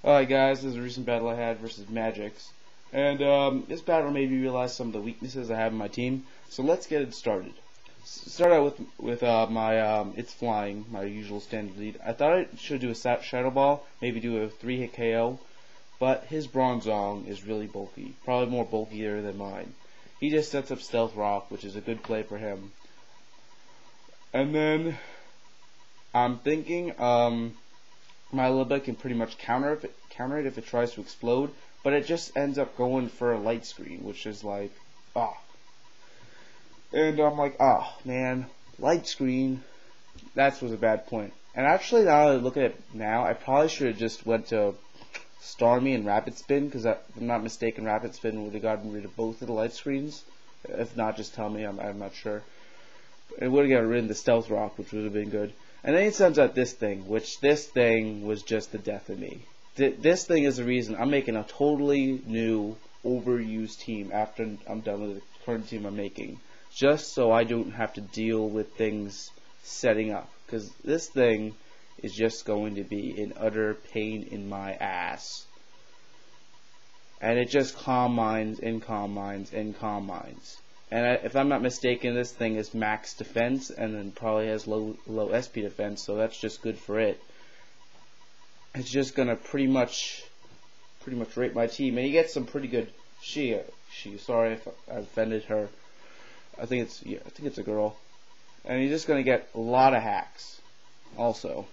Alright guys, this is a recent battle I had versus Magix. And this battle made me realize some of the weaknesses I have in my team. So let's get it started. Start out with my It's Flying, my usual standard lead. I thought I should do a Shadow Ball, maybe do a 3-hit KO. But his Bronzong is really bulky. Probably more bulkier than mine. He just sets up Stealth Rock, which is a good play for him. And then I'm thinking my Libba can pretty much counter it if it tries to explode, but it just ends up going for a light screen, which is like, and I'm like, man, light screen, that was a bad point. And actually, now that I look at it now, I probably should have just went to Starmie and Rapid Spin, because if I'm not mistaken, Rapid Spin would have gotten rid of both of the light screens. If not, just tell me, I'm not sure. It would have gotten rid of the Stealth Rock, which would have been good. And then he sends out this thing, which this thing was just the death of me. This thing is the reason I'm making a totally new, overused team after I'm done with the current team I'm making. Just so I don't have to deal with things setting up. Because this thing is just going to be an utter pain in my ass. And it just calm mines and calm mines and calm mines. And if I'm not mistaken, this thing is max defense and then probably has low SP defense, so that's just good for it. It's just gonna pretty much rape my team, and he gets some pretty good. She. Sorry if I offended her. I think it's a girl, and he's just gonna get a lot of hacks, also.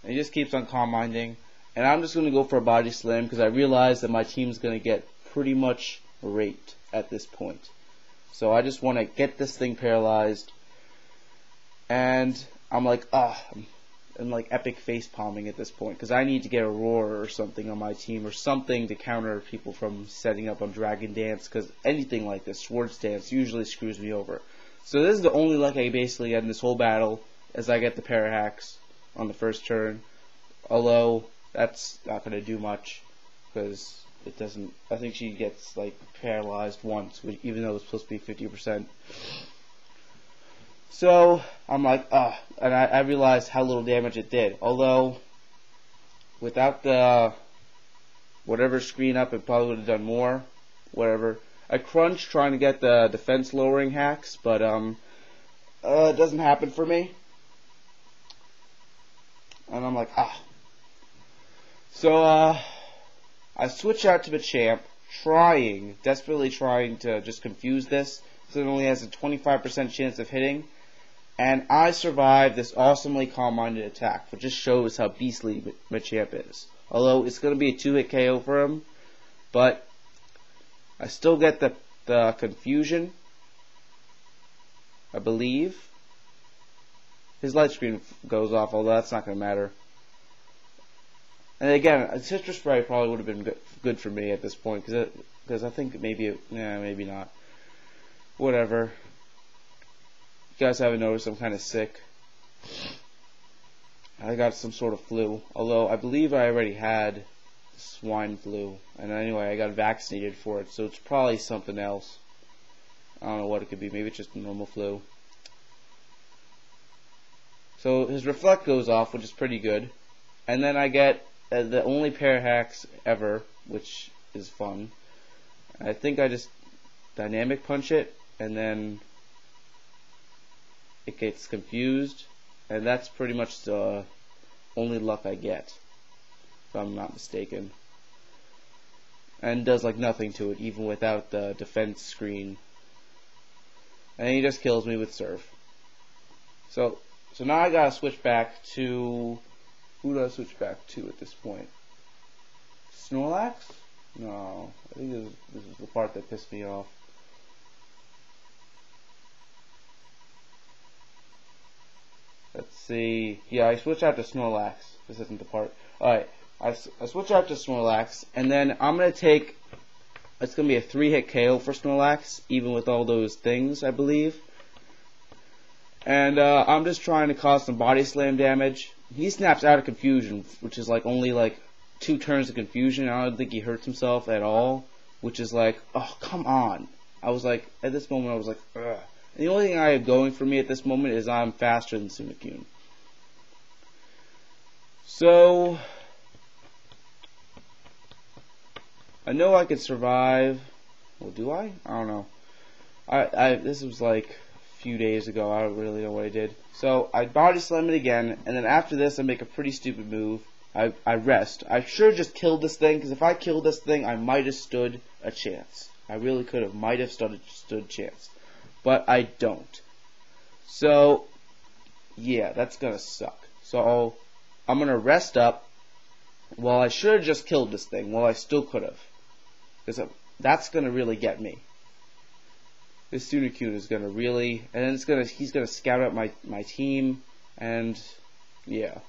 And he just keeps on calm minding, and I'm just gonna go for a body slam because I realize that my team's gonna get pretty much raped at this point. So I just want to get this thing paralyzed, and I'm like, I'm like epic face palming at this point because I need to get a roar or something on my team or something to counter people from setting up on Dragon Dance, because anything like this, Swords Dance, usually screws me over. So this is the only luck I basically get in this whole battle, as I get the para hacks on the first turn. Although that's not going to do much because it doesn't. I think she gets like paralyzed once, even though it's supposed to be 50%. So I'm like, and I realized how little damage it did. Although without the whatever screen up, it probably would have done more. Whatever. I crunched trying to get the defense lowering hacks, but it doesn't happen for me. And I'm like, So I switch out to the champ, desperately trying to just confuse this, so it only has a 25% chance of hitting, and I survive this awesomely calm-minded attack, which just shows how beastly Machamp is. Although it's going to be a 2-hit KO for him, but I still get the confusion, I believe. His light screen goes off, although that's not going to matter. And again, a Citrus Spray probably would have been good for me at this point, because I think maybe maybe not. Whatever. You guys haven't noticed I'm kind of sick. I got some sort of flu, although I believe I already had swine flu. And anyway, I got vaccinated for it, so it's probably something else. I don't know what it could be. Maybe it's just a normal flu. So his Reflect goes off, which is pretty good. And then I get the only pair of hacks ever, which is fun. I think I just Dynamic Punch it, and then it gets confused, and that's pretty much the only luck I get, if I'm not mistaken. And does like nothing to it, even without the defense screen. And he just kills me with Surf. So now I gotta switch back to... Who do I switch back to at this point? Snorlax? No, I think this is the part that pissed me off. Let's see. Yeah, I switch out to Snorlax. This isn't the part. Alright, I switch out to Snorlax, and then I'm going to take... It's going to be a 3-hit KO for Snorlax, even with all those things, I believe. And I'm just trying to cause some body slam damage. He snaps out of confusion, which is like only like 2 turns of confusion. I don't think he hurts himself at all, which is like, oh, come on. I was like, at this moment I was like, ugh. And the only thing I have going for me at this moment is I'm faster than Suicune. So I know I could survive. Well, do I? I don't know. This was like a few days ago. I don't really know what I did. So I body slam it again, and then after this, I make a pretty stupid move. I rest. I should have just killed this thing, because if I killed this thing, I might have stood a chance. I really could have. Might have stood a chance. But I don't. So, yeah, that's gonna suck. So, I'm gonna rest up. Well, I should have just killed this thing. Well, I still could have. Because that's gonna really get me. This Sunakune is gonna really, and then he's gonna scout out my team, and yeah.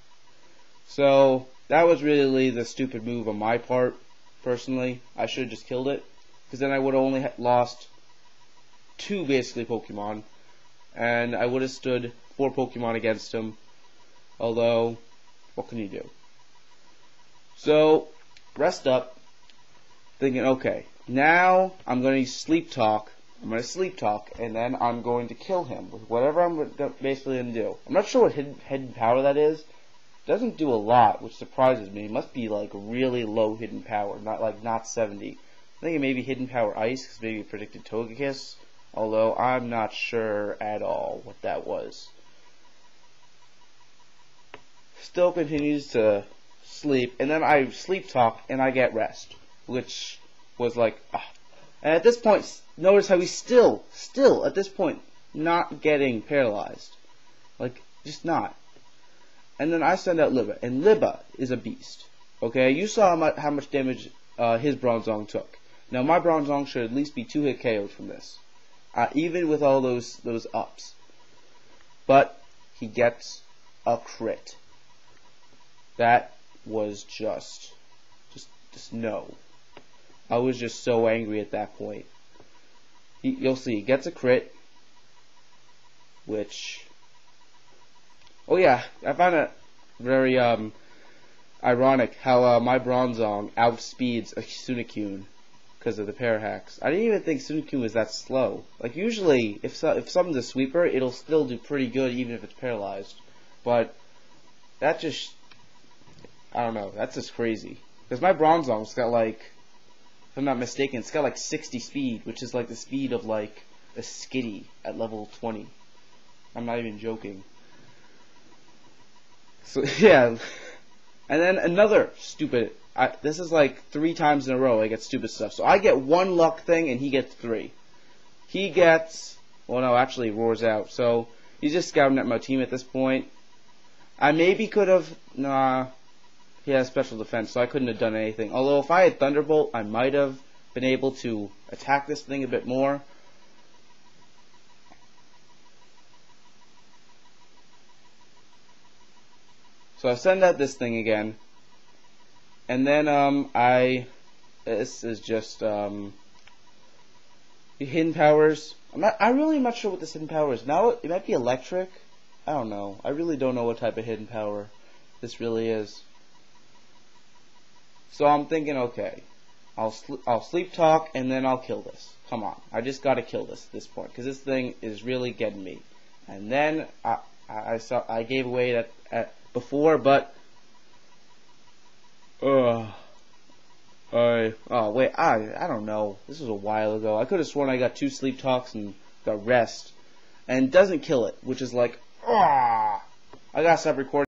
So that was really the stupid move on my part. Personally, I should have just killed it, because then I would have only lost 2 basically Pokemon, and I would have stood 4 Pokemon against him. Although, what can you do? So rest up, thinking, okay, now I'm going to sleep talk. I'm going to sleep talk, and then I'm going to kill him with whatever I'm basically going to do. I'm not sure what hidden power that is. It doesn't do a lot, which surprises me. It must be like really low hidden power, not 70. I think it may be hidden power ice, because maybe it predicted Togekiss. Although I'm not sure at all what that was. Still continues to sleep, and then I sleep talk and I get rest, which was like, and at this point, notice how he's still at this point not getting paralyzed, like just not. And then I send out Liba, and Liba is a beast. Okay, you saw how much damage his Bronzong took. Now my Bronzong should at least be 2-hit KO'd from this, even with all those ups. But he gets a crit. That was just no. I was just so angry at that point. You'll see, he gets a crit, which, oh yeah, I found it very ironic how my Bronzong outspeeds a Sunakune because of the pair hacks. I didn't even think Sunakune was that slow. Like usually, if something's a sweeper, it'll still do pretty good even if it's paralyzed. But that just, I don't know, that's just crazy. Because my Bronzong's got like, if I'm not mistaken, it's got like 60 speed, which is like the speed of like a Skitty at level 20. I'm not even joking. So yeah, and then another stupid. This is like 3 times in a row I get stupid stuff. So I get 1 luck thing and he gets 3. He gets, well no, actually he roars out. So he's just scouting at my team at this point. I maybe could have, nah. He has special defense, so I couldn't have done anything. Although if I had Thunderbolt, I might have been able to attack this thing a bit more. So I send out this thing again. And then this is just the hidden powers. I really am not sure what this hidden power is. Now it might be electric. I don't know. I really don't know what type of hidden power this really is. So I'm thinking, okay, I'll sleep talk and then I'll kill this. Come on, I just gotta kill this at this point because this thing is really getting me. And then I gave away that before, but oh wait, I don't know. This was a while ago. I could have sworn I got 2 sleep talks and got rest, and it doesn't kill it, which is like I gotta stop recording.